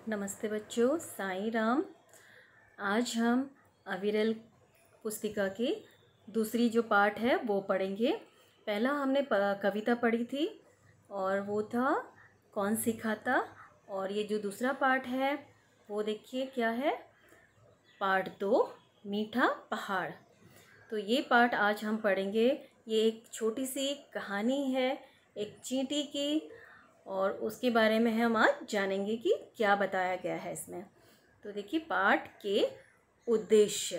नमस्ते बच्चों, साईं राम। आज हम अविरल पुस्तिका की दूसरी जो पाठ है वो पढ़ेंगे। पहला हमने कविता पढ़ी थी और वो था कौन सिखाता। और ये जो दूसरा पाठ है वो देखिए क्या है, पाठ 2 मीठा पहाड़। तो ये पाठ आज हम पढ़ेंगे। ये एक छोटी सी कहानी है एक चींटी की, और उसके बारे में हम आज जानेंगे कि क्या बताया गया है इसमें। तो देखिए पाठ के उद्देश्य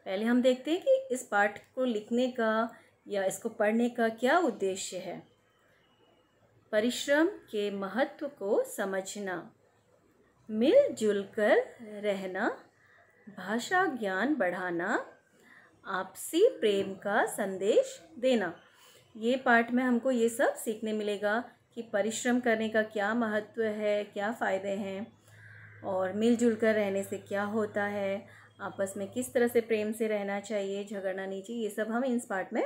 पहले हम देखते हैं कि इस पाठ को लिखने का या इसको पढ़ने का क्या उद्देश्य है। परिश्रम के महत्व को समझना, मिलजुल कर रहना, भाषा ज्ञान बढ़ाना, आपसी प्रेम का संदेश देना। ये पाठ में हमको ये सब सीखने मिलेगा कि परिश्रम करने का क्या महत्व है, क्या फ़ायदे हैं, और मिलजुल कर रहने से क्या होता है, आपस में किस तरह से प्रेम से रहना चाहिए, झगड़ना नहीं चाहिए। ये सब हम इस पाठ में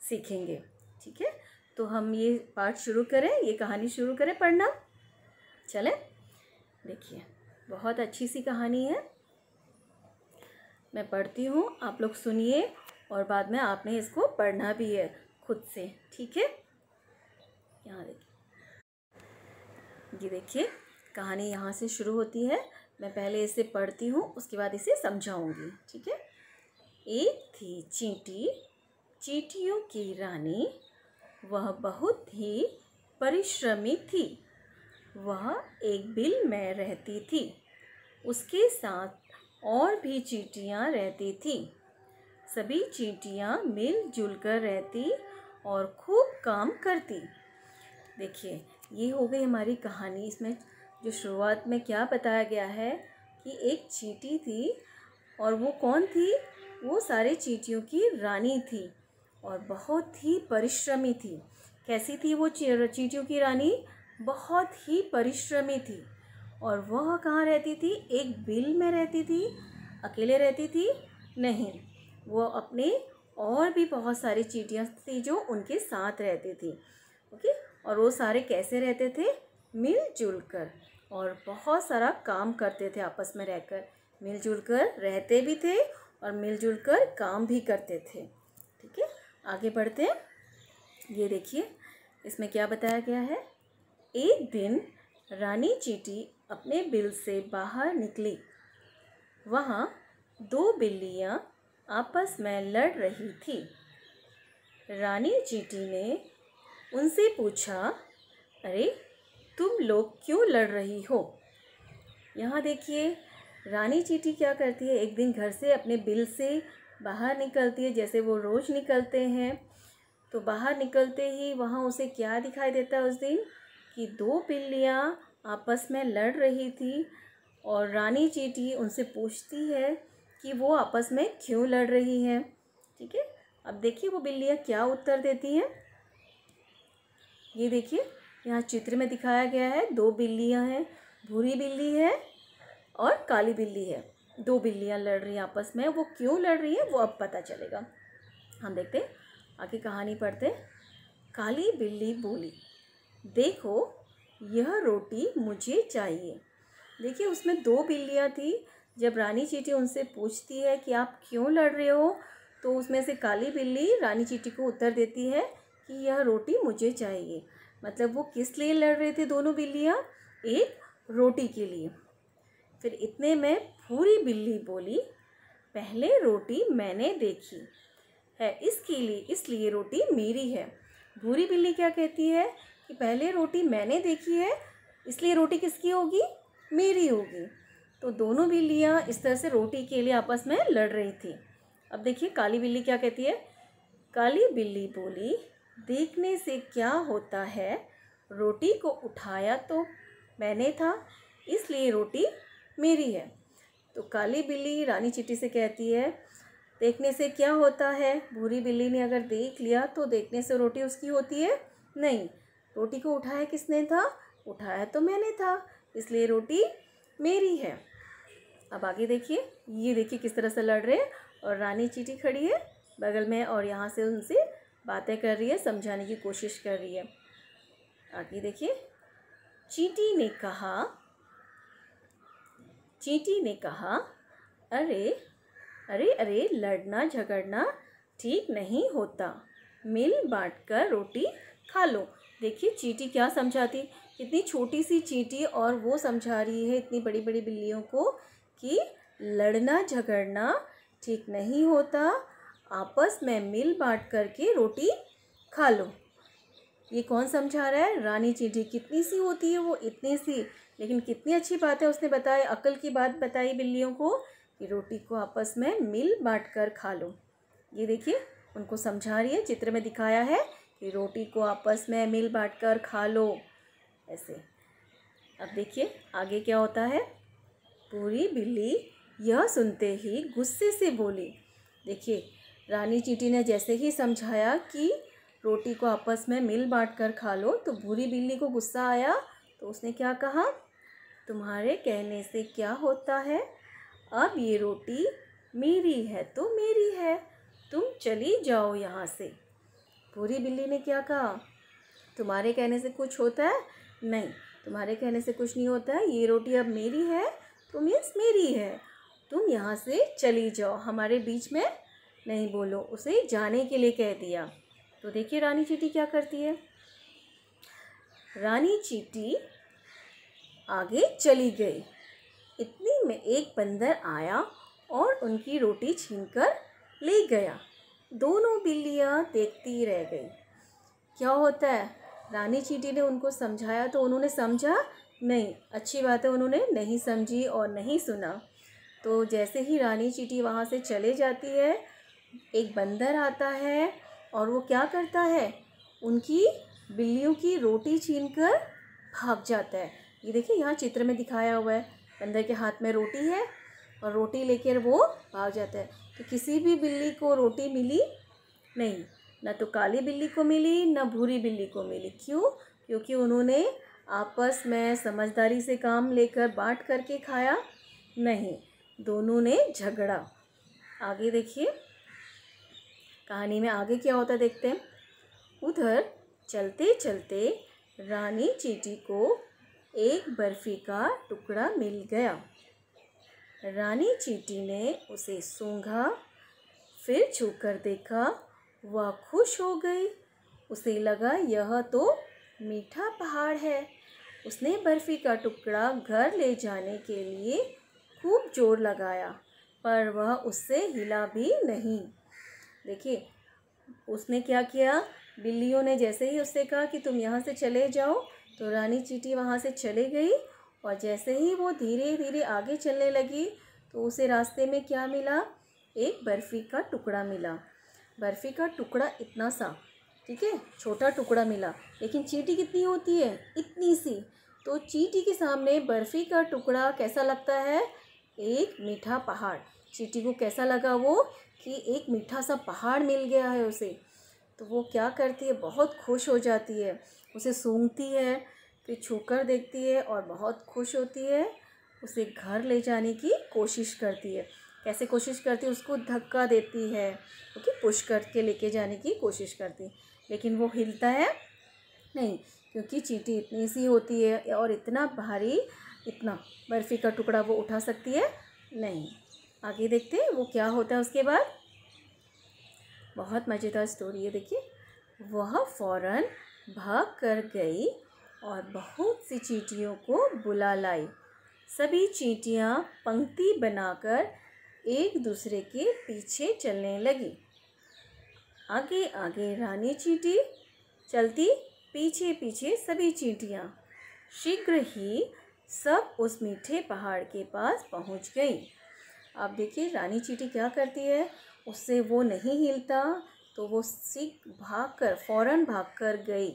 सीखेंगे। ठीक है, तो हम ये पाठ शुरू करें, ये कहानी शुरू करें पढ़ना। चलें, देखिए बहुत अच्छी सी कहानी है। मैं पढ़ती हूँ, आप लोग सुनिए और बाद में आपने इसको पढ़ना भी है खुद से। ठीक है, यहाँ देखिए, ये देखिए कहानी यहाँ से शुरू होती है। मैं पहले इसे पढ़ती हूँ, उसके बाद इसे समझाऊंगी। ठीक है। एक थी चींटी, चींटियों की रानी। वह बहुत ही परिश्रमी थी। वह एक बिल में रहती थी। उसके साथ और भी चींटियाँ रहती थी। सभी चींटियाँ मिलजुल कर रहती और खूब काम करती। देखिए ये हो गई हमारी कहानी। इसमें जो शुरुआत में क्या बताया गया है कि एक चींटी थी, और वो कौन थी, वो सारे चींटियों की रानी थी और बहुत ही परिश्रमी थी। कैसी थी वो चींटियों की रानी? बहुत ही परिश्रमी थी। और वह कहाँ रहती थी? एक बिल में रहती थी। अकेले रहती थी नहीं, वो अपने और भी बहुत सारी चींटियाँ थी जो उनके साथ रहती थी। ओके, और वो सारे कैसे रहते थे? मिलजुल कर, और बहुत सारा काम करते थे। आपस में रहकर मिलजुल कर रहते भी थे और मिलजुल कर काम भी करते थे। ठीक है, आगे बढ़ते हैं। ये देखिए इसमें क्या बताया गया है। एक दिन रानी चींटी अपने बिल से बाहर निकली। वहाँ 2 बिल्लियाँ आपस में लड़ रही थी। रानी चींटी ने उनसे पूछा, अरे तुम लोग क्यों लड़ रही हो? यहाँ देखिए रानी चींटी क्या करती है, एक दिन घर से अपने बिल से बाहर निकलती है, जैसे वो रोज़ निकलते हैं। तो बाहर निकलते ही वहाँ उसे क्या दिखाई देता है उस दिन, कि 2 बिल्लियाँ आपस में लड़ रही थी। और रानी चींटी उनसे पूछती है कि वो आपस में क्यों लड़ रही हैं। ठीक है, अब देखिए वो बिल्लियाँ क्या उत्तर देती हैं। ये देखिए यहाँ चित्र में दिखाया गया है, 2 बिल्लियाँ हैं, भूरी बिल्ली है और काली बिल्ली है। 2 बिल्लियाँ लड़ रही हैं आपस में। वो क्यों लड़ रही हैं वो अब पता चलेगा। हम देखते हैं, आगे कहानी पढ़ते हैं। काली बिल्ली बोली, देखो यह रोटी मुझे चाहिए। देखिए उसमें 2 बिल्लियाँ थी। जब रानी चींटी उनसे पूछती है कि आप क्यों लड़ रहे हो, तो उसमें से काली बिल्ली रानी चींटी को उत्तर देती है कि यह रोटी मुझे चाहिए। मतलब वो किस लिए लड़ रहे थे दोनों बिल्लियाँ? एक रोटी के लिए। फिर इतने में भूरी बिल्ली बोली, पहले रोटी मैंने देखी है इसलिए रोटी मेरी है। भूरी बिल्ली क्या कहती है कि पहले रोटी मैंने देखी है इसलिए रोटी किसकी होगी? मेरी होगी। तो दोनों बिल्लियाँ इस तरह से रोटी के लिए आपस में लड़ रही थी। अब देखिए काली बिल्ली क्या कहती है। काली बिल्ली बोली, देखने से क्या होता है, रोटी को उठाया तो मैंने था इसलिए रोटी मेरी है। तो काली बिल्ली रानी चींटी से कहती है, देखने से क्या होता है? भूरी बिल्ली ने अगर देख लिया तो देखने से रोटी उसकी होती है? नहीं, रोटी को उठाया किसने था? उठाया तो मैंने था, इसलिए रोटी मेरी है। अब आगे देखिए, ये देखिए किस तरह से लड़ रहे हैं, और रानी चींटी खड़ी है बगल में और यहाँ से उनसे बातें कर रही है, समझाने की कोशिश कर रही है। आगे देखिए, चींटी ने कहा, चींटी ने कहा, अरे अरे अरे, लड़ना झगड़ना ठीक नहीं होता, मिल बांट कर रोटी खा लो। देखिए चींटी क्या समझाती, कितनी छोटी सी चींटी और वो समझा रही है इतनी बड़ी बड़ी बिल्लियों को कि लड़ना झगड़ना ठीक नहीं होता, आपस में मिल बांट करके रोटी खा लो। ये कौन समझा रहा है? रानी चींटी। कितनी सी होती है वो? इतनी सी, लेकिन कितनी अच्छी बात है उसने बताई, अक्ल की बात बताई बिल्लियों को कि रोटी को आपस में मिल बांट कर खा लो। ये देखिए उनको समझा रही है, चित्र में दिखाया है कि रोटी को आपस में मिल बांट कर खा लो, ऐसे। अब देखिए आगे क्या होता है। पूरी बिल्ली यह सुनते ही गुस्से से बोली। देखिए रानी चींटी ने जैसे ही समझाया कि रोटी को आपस में मिल बांट कर खा लो, तो भूरी बिल्ली को गुस्सा आया। तो उसने क्या कहा, तुम्हारे कहने से क्या होता है, अब ये रोटी मेरी है तो मेरी है, तुम चली जाओ यहाँ से। भूरी बिल्ली ने क्या कहा, तुम्हारे कहने से कुछ होता है? नहीं, तुम्हारे कहने से कुछ नहीं होता है, ये रोटी अब मेरी है तो मीन्स मेरी है, तुम यहाँ से चली जाओ, हमारे बीच में नहीं बोलो। उसे जाने के लिए कह दिया। तो देखिए रानी चींटी क्या करती है। रानी चींटी आगे चली गई। इतनी में एक बंदर आया और उनकी रोटी छीनकर ले गया। दोनों बिल्लियाँ देखती रह गई। क्या होता है, रानी चींटी ने उनको समझाया तो उन्होंने समझा नहीं, अच्छी बात है उन्होंने नहीं समझी और नहीं सुना। तो जैसे ही रानी चींटी वहाँ से चले जाती है, एक बंदर आता है और वो क्या करता है, उनकी बिल्लियों की रोटी छीनकर भाग जाता है। ये देखिए यहाँ चित्र में दिखाया हुआ है, बंदर के हाथ में रोटी है और रोटी लेकर वो भाग जाता है। तो किसी भी बिल्ली को रोटी मिली नहीं, ना तो काली बिल्ली को मिली ना भूरी बिल्ली को मिली। क्यों? क्योंकि उन्होंने आपस में समझदारी से काम लेकर बांट करके खाया नहीं, दोनों ने झगड़ा। आगे देखिए कहानी में आगे क्या होता देखते हैं। उधर चलते चलते रानी चींटी को एक बर्फ़ी का टुकड़ा मिल गया। रानी चींटी ने उसे सूंघा, फिर छूकर देखा, वह खुश हो गई। उसे लगा यह तो मीठा पहाड़ है। उसने बर्फ़ी का टुकड़ा घर ले जाने के लिए खूब जोर लगाया, पर वह उससे हिला भी नहीं। देखिए उसने क्या किया, बिल्लियों ने जैसे ही उससे कहा कि तुम यहाँ से चले जाओ, तो रानी चींटी वहाँ से चले गई। और जैसे ही वो धीरे धीरे आगे चलने लगी तो उसे रास्ते में क्या मिला, एक बर्फ़ी का टुकड़ा मिला। बर्फ़ी का टुकड़ा इतना सा, ठीक है, छोटा टुकड़ा मिला, लेकिन चींटी कितनी होती है, इतनी सी। तो चींटी के सामने बर्फ़ी का टुकड़ा कैसा लगता है, एक मीठा पहाड़। चींटी को कैसा लगा वो कि एक मीठा सा पहाड़ मिल गया है उसे। तो वो क्या करती है, बहुत खुश हो जाती है, उसे सूंघती है, फिर छूकर देखती है और बहुत खुश होती है। उसे घर ले जाने की कोशिश करती है। कैसे कोशिश करती है, उसको धक्का देती है, ओके, पुश करके लेके जाने की कोशिश करती है, लेकिन वो हिलता है नहीं, क्योंकि चींटी इतनी सी होती है और इतना भारी, इतना बर्फ़ी का टुकड़ा वो उठा सकती है नहीं। आगे देखते हैं वो क्या होता है उसके बाद। बहुत मज़ेदार स्टोरी है, देखिए। वह फ़ौरन भाग कर गई और बहुत सी चींटियों को बुला लाई। सभी चींटियाँ पंक्ति बनाकर एक दूसरे के पीछे चलने लगी। आगे आगे रानी चींटी चलती, पीछे पीछे सभी चींटियाँ। शीघ्र ही सब उस मीठे पहाड़ के पास पहुँच गई। अब देखिए रानी चींटी क्या करती है, उससे वो नहीं हिलता, तो वो फ़ौरन भागकर गई।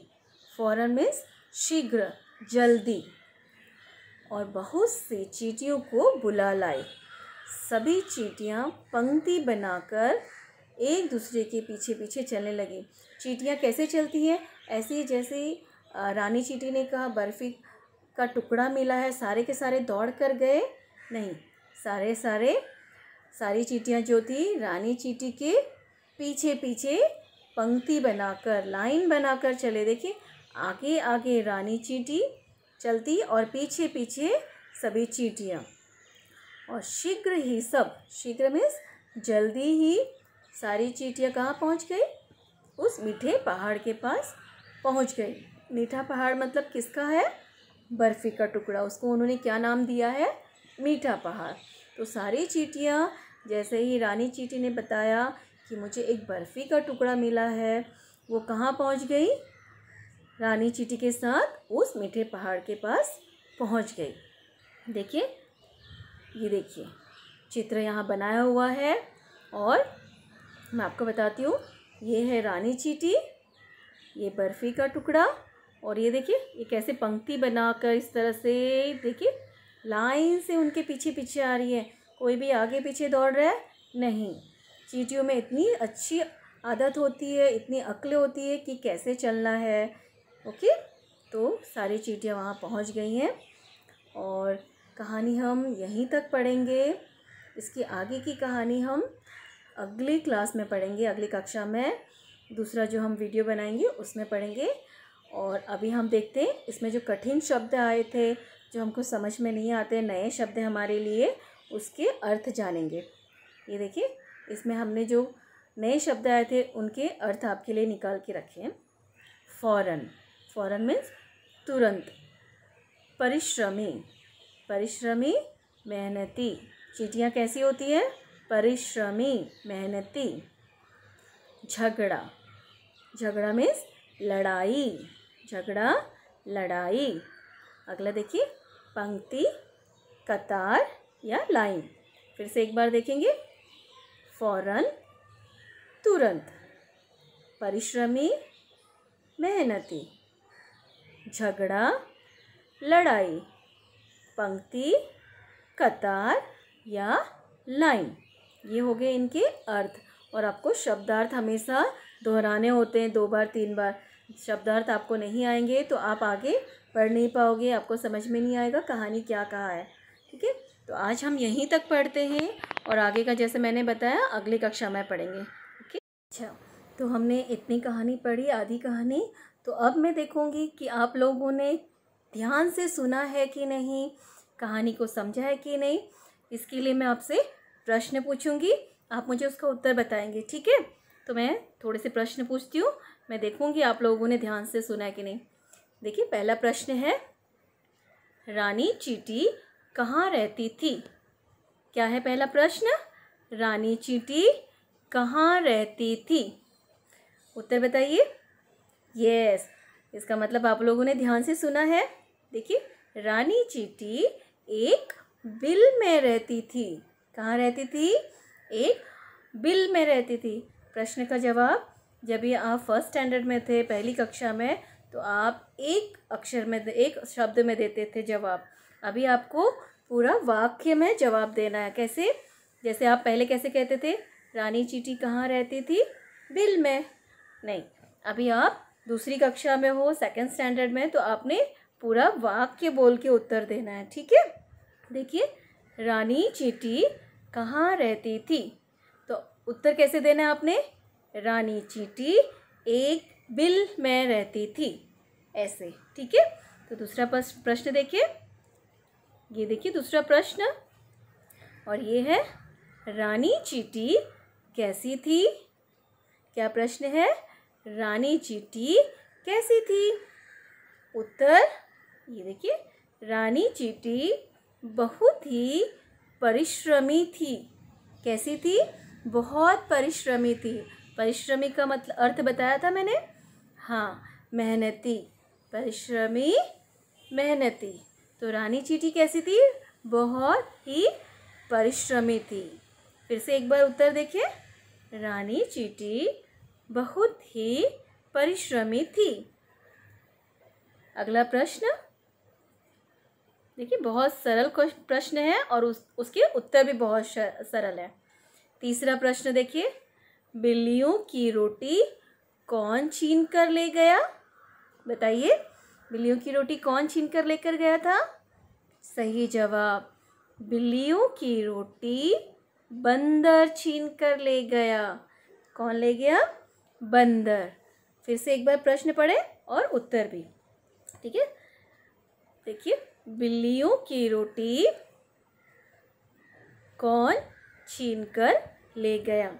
फ़ौरन मीन्स शीघ्र, जल्दी, और बहुत सी चींटियों को बुला लाई। सभी चींटियाँ पंक्ति बनाकर एक दूसरे के पीछे पीछे चलने लगी। चींटियाँ कैसे चलती हैं, ऐसे जैसे रानी चींटी ने कहा बर्फ़ी का टुकड़ा मिला है, सारे के सारे दौड़ कर गए नहीं, सारी चींटियाँ जो थी रानी चींटी के पीछे पीछे पंक्ति बनाकर, लाइन बनाकर चले। देखिए आगे आगे रानी चींटी चलती और पीछे पीछे सभी चींटियाँ। और शीघ्र ही सब, शीघ्र मीन्स जल्दी ही, सारी चींटियाँ कहाँ पहुँच गई? उस मीठे पहाड़ के पास पहुँच गई। मीठा पहाड़ मतलब किसका है? बर्फ़ी का टुकड़ा। उसको उन्होंने क्या नाम दिया है? मीठा पहाड़। तो सारी चींटियाँ, जैसे ही रानी चींटी ने बताया कि मुझे एक बर्फ़ी का टुकड़ा मिला है, वो कहाँ पहुँच गई? रानी चींटी के साथ उस मीठे पहाड़ के पास पहुँच गई। देखिए, ये देखिए चित्र यहाँ बनाया हुआ है और मैं आपको बताती हूँ, ये है रानी चींटी, ये बर्फ़ी का टुकड़ा, और ये देखिए ये कैसे पंक्ति बनाकर इस तरह से, देखिए लाइन से उनके पीछे पीछे आ रही है। कोई भी आगे पीछे दौड़ रहा है नहीं। चींटियों में इतनी अच्छी आदत होती है, इतनी अक्ल होती है कि कैसे चलना है। ओके, तो सारी चींटियाँ वहाँ पहुँच गई हैं और कहानी हम यहीं तक पढ़ेंगे। इसकी आगे की कहानी हम अगली क्लास में पढ़ेंगे, अगली कक्षा में दूसरा जो हम वीडियो बनाएंगे उसमें पढ़ेंगे। और अभी हम देखते हैं इसमें जो कठिन शब्द आए थे, जो हमको समझ में नहीं आते, नए शब्द हमारे लिए, उसके अर्थ जानेंगे। ये देखिए इसमें हमने जो नए शब्द आए थे उनके अर्थ आपके लिए निकाल के रखे हैं। फ़ौरन, फ़ौरन मीन्स तुरंत। परिश्रमी, परिश्रमी मेहनती। चींटियाँ कैसी होती है? परिश्रमी मेहनती। झगड़ा, झगड़ा मीन्स लड़ाई, झगड़ा लड़ाई। अगला देखिए पंक्ति, कतार या लाइन। फिर से एक बार देखेंगे, फ़ौरन तुरंत, परिश्रमी मेहनती, झगड़ा लड़ाई, पंक्ति कतार या लाइन। ये हो गए इनके अर्थ। और आपको शब्दार्थ हमेशा दोहराने होते हैं, 2 बार 3 बार। शब्दार्थ आपको नहीं आएंगे तो आप आगे पढ़ नहीं पाओगे, आपको समझ में नहीं आएगा कहानी क्या कहा है। ठीक है, तो आज हम यहीं तक पढ़ते हैं और आगे का जैसे मैंने बताया अगली कक्षा में पढ़ेंगे। ओके, अच्छा, तो हमने इतनी कहानी पढ़ी, आधी कहानी। तो अब मैं देखूँगी कि आप लोगों ने ध्यान से सुना है कि नहीं, कहानी को समझा है कि नहीं। इसके लिए मैं आपसे प्रश्न पूछूंगी, आप मुझे उसका उत्तर बताएंगे। ठीक है, तो मैं थोड़े से प्रश्न पूछती हूँ, मैं देखूंगी आप लोगों ने ध्यान से सुना है कि नहीं। देखिए पहला प्रश्न है, रानी चींटी कहाँ रहती थी? क्या है पहला प्रश्न? रानी चींटी कहाँ रहती थी? उत्तर बताइए। यस, इसका मतलब आप लोगों ने ध्यान से सुना है। देखिए, रानी चींटी एक बिल में रहती थी। कहाँ रहती थी? एक बिल में रहती थी। प्रश्न का जवाब, जब ये आप फर्स्ट स्टैंडर्ड में थे, पहली कक्षा में, तो आप एक अक्षर में, एक शब्द में देते थे जवाब। अभी आपको पूरा वाक्य में जवाब देना है। कैसे? जैसे आप पहले कैसे कहते थे, रानी चींटी कहाँ रहती थी? बिल में। नहीं, अभी आप दूसरी कक्षा में हो, सेकंड स्टैंडर्ड में, तो आपने पूरा वाक्य बोल के उत्तर देना है। ठीक है, देखिए, रानी चींटी कहाँ रहती थी, तो उत्तर कैसे देना है आपने? रानी चींटी एक बिल में रहती थी, ऐसे। ठीक है, तो दूसरा प्रश्न देखिए, ये देखिए दूसरा प्रश्न, और ये है, रानी चींटी कैसी थी? क्या प्रश्न है? रानी चींटी कैसी थी? उत्तर, ये देखिए, रानी चींटी बहुत ही परिश्रमी थी। कैसी थी? बहुत परिश्रमी थी। परिश्रमी का मतलब अर्थ बताया था मैंने, हाँ, मेहनती। परिश्रमी मेहनती। तो रानी चींटी कैसी थी? बहुत ही परिश्रमी थी। फिर से एक बार उत्तर देखिए, रानी चींटी बहुत ही परिश्रमी थी। अगला प्रश्न देखिए, बहुत सरल प्रश्न है और उसके उत्तर भी बहुत सरल है। तीसरा प्रश्न देखिए, बिल्लियों की रोटी कौन छीन कर ले गया? बताइए, बिल्लियों की रोटी कौन छीन कर लेकर गया था? सही जवाब, बिल्लियों की रोटी बंदर छीन कर ले गया। कौन ले गया? बंदर। फिर से एक बार प्रश्न पढ़े और उत्तर भी। ठीक है, देखिए, बिल्लियों की रोटी कौन छीनकर ले गया?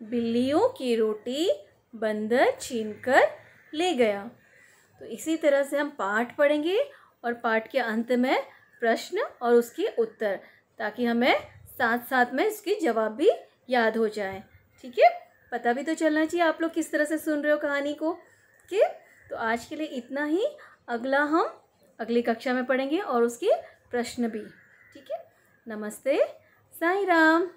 बिल्लियों की रोटी बंदर छीनकर ले गया। तो इसी तरह से हम पाठ पढ़ेंगे और पाठ के अंत में प्रश्न और उसके उत्तर, ताकि हमें साथ साथ में इसके जवाब भी याद हो जाए। ठीक है, पता भी तो चलना चाहिए आप लोग किस तरह से सुन रहे हो कहानी को। ठीक, तो आज के लिए इतना ही। अगला हम अगली कक्षा में पढ़ेंगे और उसके प्रश्न भी। ठीक है, नमस्ते, साईं राम।